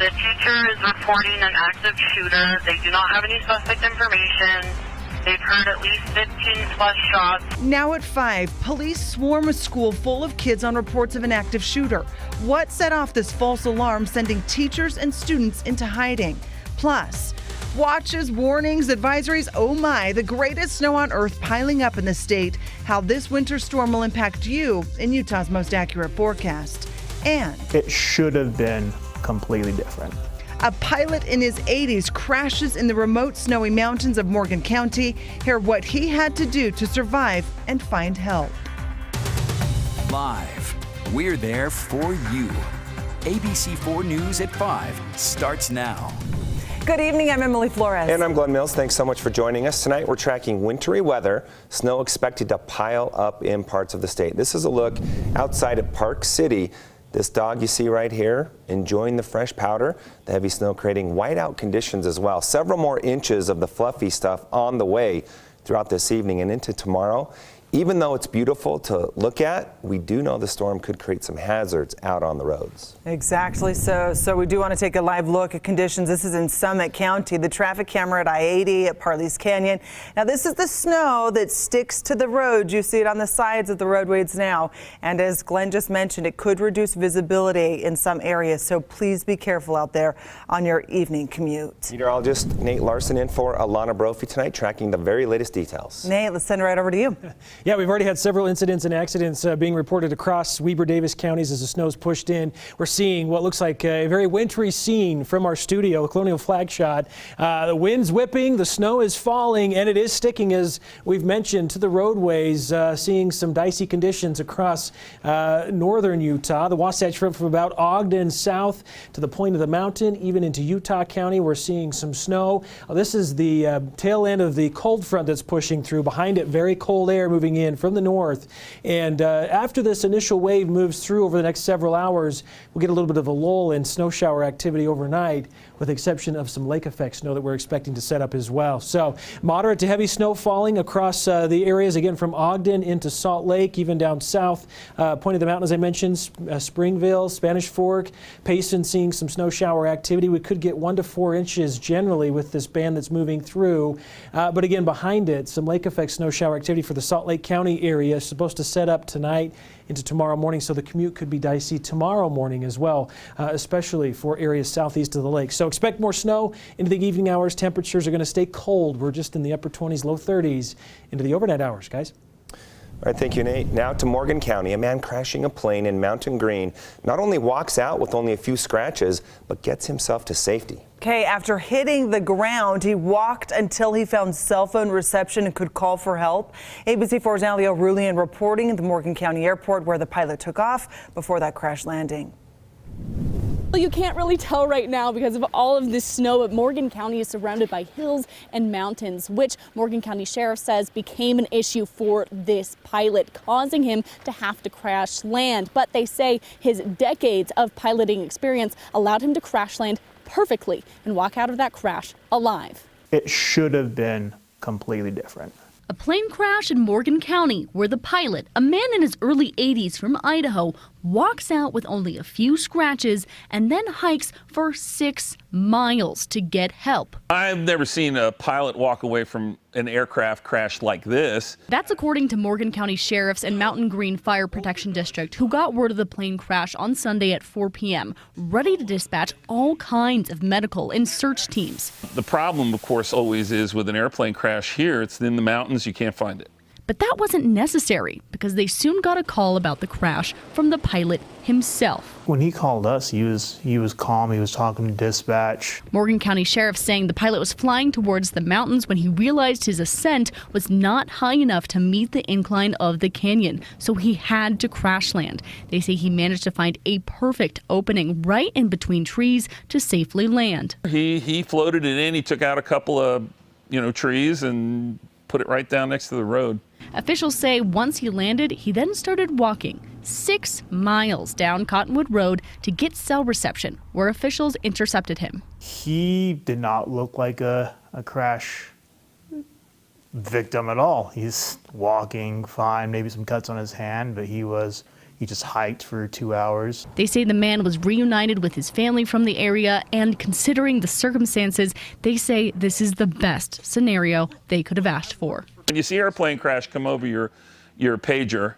The teacher is reporting an active shooter. They do not have any suspect information. They've heard at least 15 plus shots. Now at 5, police swarm a school full of kids on reports of an active shooter. What set off this false alarm, sending teachers and students into hiding? Plus, watches, warnings, advisories, oh my, the greatest snow on earth piling up in the state. How this winter storm will impact you in Utah's most accurate forecast. And it should have been completely different. A pilot in his 80s crashes in the remote snowy mountains of Morgan County. Hear what he had to do to survive and find help. Live, we're there for you. ABC 4 News at 5 starts now. Good evening, I'm Emily Flores. And I'm Glenn Mills. Thanks so much for joining us. Tonight we're tracking wintry weather. Snow expected to pile up in parts of the state. This is a look outside of Park City. This dog you see right here, enjoying the fresh powder, the heavy snow creating whiteout conditions as well. Several more inches of the fluffy stuff on the way throughout this evening and into tomorrow. Even though it's beautiful to look at, we do know the storm could create some hazards out on the roads. Exactly. So we do want to take a live look at conditions. This is in Summit County, the traffic camera at I-80 at Parley's Canyon. Now, this is the snow that sticks to the road. You see it on the sides of the roadways now. And as Glenn just mentioned, it could reduce visibility in some areas. So please be careful out there on your evening commute. Meteorologist Nate Larson in for Alana Brophy tonight, tracking the very latest details. Nate, let's send it right over to you. Yeah, we've already had several incidents and accidents being reported across Weber-Davis counties as the snow's pushed in. We're seeing what looks like a very wintry scene from our studio, a Colonial Flag shot. The wind's whipping, the snow is falling, and it is sticking, as we've mentioned, to the roadways, seeing some dicey conditions across northern Utah. The Wasatch Front from about Ogden south to the point of the mountain, even into Utah County, we're seeing some snow. This is the tail end of the cold front that's pushing through. Behind it, very cold air moving in from the north. And after this initial wave moves through over the next several hours, we'll get a little bit of a lull in snow shower activity overnight, with the exception of some lake effect snow that we're expecting to set up as well. So moderate to heavy snow falling across the areas, again, from Ogden into Salt Lake, even down south. Point of the mountain, as I mentioned, Springville, Spanish Fork, Payson seeing some snow shower activity. We could get 1 to 4 inches generally with this band that's moving through. But again, behind it, some lake effect snow shower activity for the Salt Lake County area, supposed to set up tonight into tomorrow morning, so the commute could be dicey tomorrow morning as well, especially for areas southeast of the lake. So expect more snow into the evening hours. Temperatures are going to stay cold. We're just in the upper 20s, low 30s into the overnight hours, guys. All right, thank you, Nate. Now to Morgan County. A man crashing a plane in Mountain Green not only walks out with only a few scratches, but gets himself to safety. Okay, after hitting the ground, he walked until he found cell phone reception and could call for help. ABC4's Alio Rulian reporting at the Morgan County Airport, where the pilot took off before that crash landing. Well, you can't really tell right now because of all of this snow, but Morgan County is surrounded by hills and mountains, which Morgan County Sheriff says became an issue for this pilot, causing him to have to crash land. But they say his decades of piloting experience allowed him to crash land perfectly and walk out of that crash alive. It should have been completely different. A plane crash in Morgan County where the pilot, a man in his early 80s from Idaho, walks out with only a few scratches and then hikes for 6 miles to get help. I've never seen a pilot walk away from an aircraft crash like this. That's according to Morgan County Sheriff's and Mountain Green Fire Protection District, who got word of the plane crash on Sunday at 4 p.m., ready to dispatch all kinds of medical and search teams. The problem, of course, always is with an airplane crash here, it's in the mountains, you can't find it. But that wasn't necessary because they soon got a call about the crash from the pilot himself. When he called us, he was calm. He was talking to dispatch. Morgan County Sheriff saying the pilot was flying towards the mountains when he realized his ascent was not high enough to meet the incline of the canyon, so he had to crash land. They say he managed to find a perfect opening right in between trees to safely land. He floated it in. He took out a couple of, trees and put it right down next to the road. Officials say once he landed, he then started walking 6 miles down Cottonwood Road to get cell reception, where officials intercepted him. He did not look like a crash victim at all. He's walking fine, maybe some cuts on his hand, but he was He just hiked for 2 hours. They say the man was reunited with his family from the area, and considering the circumstances, they say this is the best scenario they could have asked for. When you see an airplane crash come over your pager,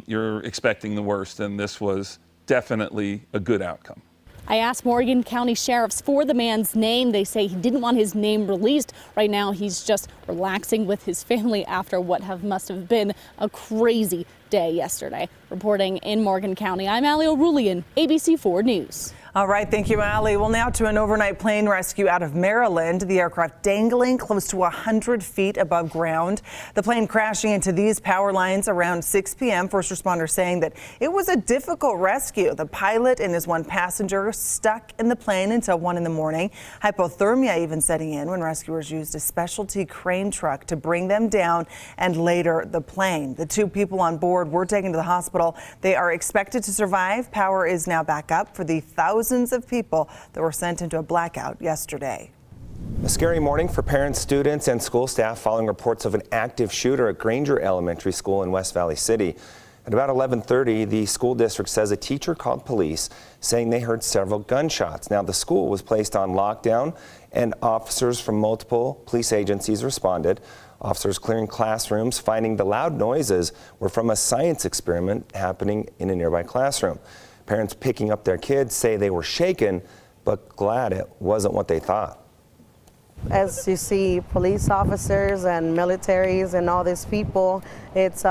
you're expecting the worst, and this was definitely a good outcome. I asked Morgan County sheriffs for the man's name. They say he didn't want his name released. Right now, he's just relaxing with his family after what must have been a crazy day yesterday. Reporting in Morgan County, I'm Allie O'Rulian, ABC 4 News. All right, thank you, Allie. Well, now to an overnight plane rescue out of Maryland. The aircraft dangling close to 100 feet above ground. The plane crashing into these power lines around 6 p.m. First responders saying that it was a difficult rescue. The pilot and his one passenger stuck in the plane until 1 in the morning. Hypothermia even setting in when rescuers used a specialty crane truck to bring them down and later the plane. The 2 people on board were taken to the hospital. They are expected to survive. Power is now back up for the thousands of people that were sent into a blackout yesterday. A scary morning for parents, students, and school staff following reports of an active shooter at Granger Elementary School in West Valley City. At about 11:30, the school district says a teacher called police saying they heard several gunshots. Now, the school was placed on lockdown, and officers from multiple police agencies responded. Officers clearing classrooms, finding the loud noises were from a science experiment happening in a nearby classroom. Parents picking up their kids say they were shaken, but glad it wasn't what they thought. As you see police officers and militaries and all these people, it's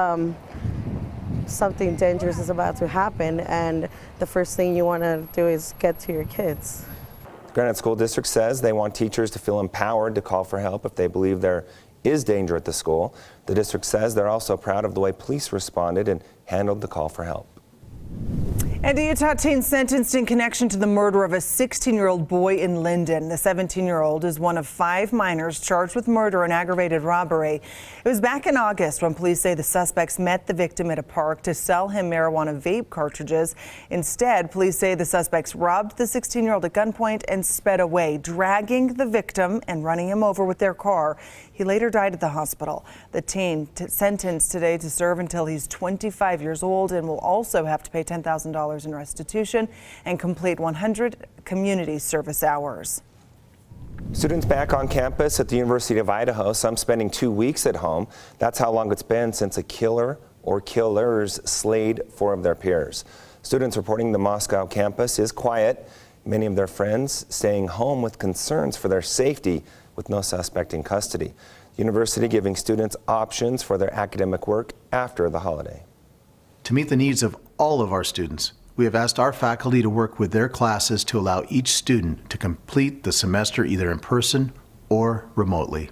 something dangerous is about to happen, and the first thing you want to do is get to your kids. Granite School District says they want teachers to feel empowered to call for help if they believe there is danger at the school. The district says they're also proud of the way police responded and handled the call for help. And a Utah teen sentenced in connection to the murder of a 16-year-old boy in Linden. The 17-year-old is one of 5 minors charged with murder and aggravated robbery. It was back in August when police say the suspects met the victim at a park to sell him marijuana vape cartridges. Instead, police say the suspects robbed the 16-year-old at gunpoint and sped away, dragging the victim and running him over with their car. He later died at the hospital. The teen sentenced today to serve until he's 25 years old and will also have to pay $10,000 in restitution and complete 100 community service hours. Students back on campus at the University of Idaho, some spending 2 weeks at home. That's how long it's been since a killer or killers slayed 4 of their peers. Students reporting the Moscow campus is quiet. Many of their friends staying home with concerns for their safety with no suspect in custody. The university giving students options for their academic work after the holiday. To meet the needs of all of our students, we have asked our faculty to work with their classes to allow each student to complete the semester either in person or remotely.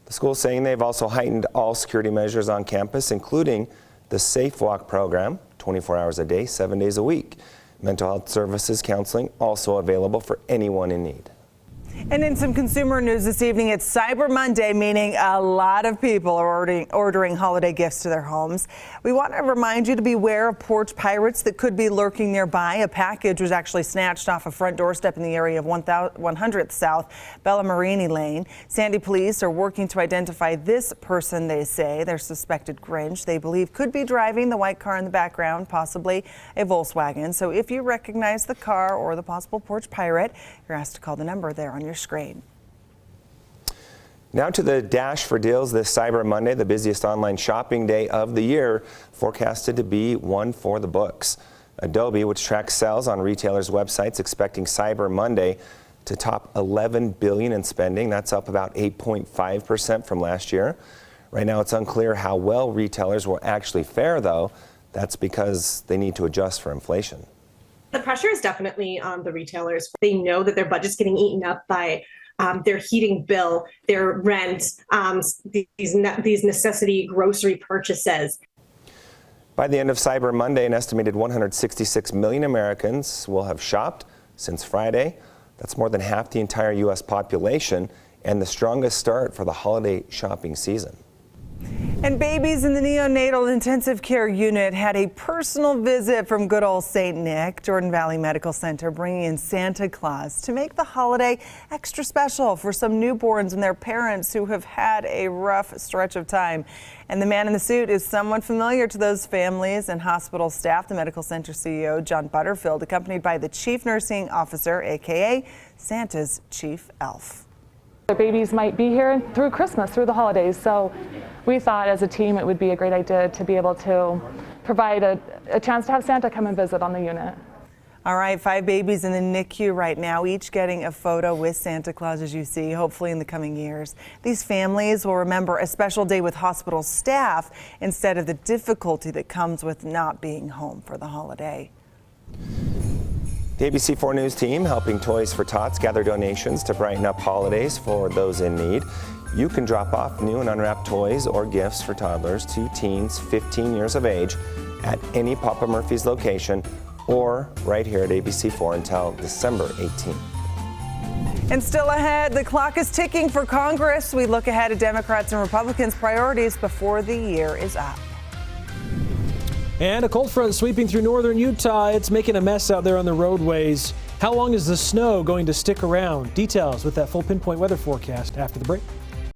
The school saying they've also heightened all security measures on campus, including the Safe Walk program, 24 hours a day, 7 days a week. Mental health services counseling also available for anyone in need. And in some consumer news this evening, it's Cyber Monday, meaning a lot of people are ordering holiday gifts to their homes. We want to remind you to beware of porch pirates that could be lurking nearby. A package was actually snatched off a front doorstep in the area of 100th South Bella Marini Lane. Sandy police are working to identify this person, they say. Their suspected Grinch, they believe, could be driving the white car in the background, possibly a Volkswagen. So if you recognize the car or the possible porch pirate, you're asked to call the number there on your screen. Now to the Dash for Deals this Cyber Monday, the busiest online shopping day of the year, forecasted to be one for the books. Adobe, which tracks sales on retailers' websites, expecting Cyber Monday to top $11 billion in spending. That's up about 8.5% from last year. Right now, it's unclear how well retailers will actually fare, though. That's because they need to adjust for inflation. The pressure is definitely on the retailers. They know that their budget's getting eaten up by their heating bill, their rent, these necessity grocery purchases. By the end of Cyber Monday, an estimated 166 million Americans will have shopped since Friday. That's more than half the entire U.S. population and the strongest start for the holiday shopping season. And babies in the neonatal intensive care unit had a personal visit from good old St. Nick, Jordan Valley Medical Center, bringing in Santa Claus to make the holiday extra special for some newborns and their parents who have had a rough stretch of time. And the man in the suit is someone familiar to those families and hospital staff. The medical center CEO, John Butterfield, accompanied by the chief nursing officer, aka Santa's chief elf. Their babies might be here through Christmas, through the holidays, so we thought as a team it would be a great idea to be able to provide a chance to have Santa come and visit on the unit. All right, 5 babies in the NICU right now, each getting a photo with Santa Claus, as you see, hopefully in the coming years. These families will remember a special day with hospital staff instead of the difficulty that comes with not being home for the holiday. The ABC4 News team helping Toys for Tots gather donations to brighten up holidays for those in need. You can drop off new and unwrapped toys or gifts for toddlers to teens 15 years of age at any Papa Murphy's location or right here at ABC4 until December 18th. And still ahead, the clock is ticking for Congress. We look ahead at Democrats and Republicans' priorities before the year is up. And a cold front sweeping through northern Utah. It's making a mess out there on the roadways. How long is the snow going to stick around? Details with that full pinpoint weather forecast after the break.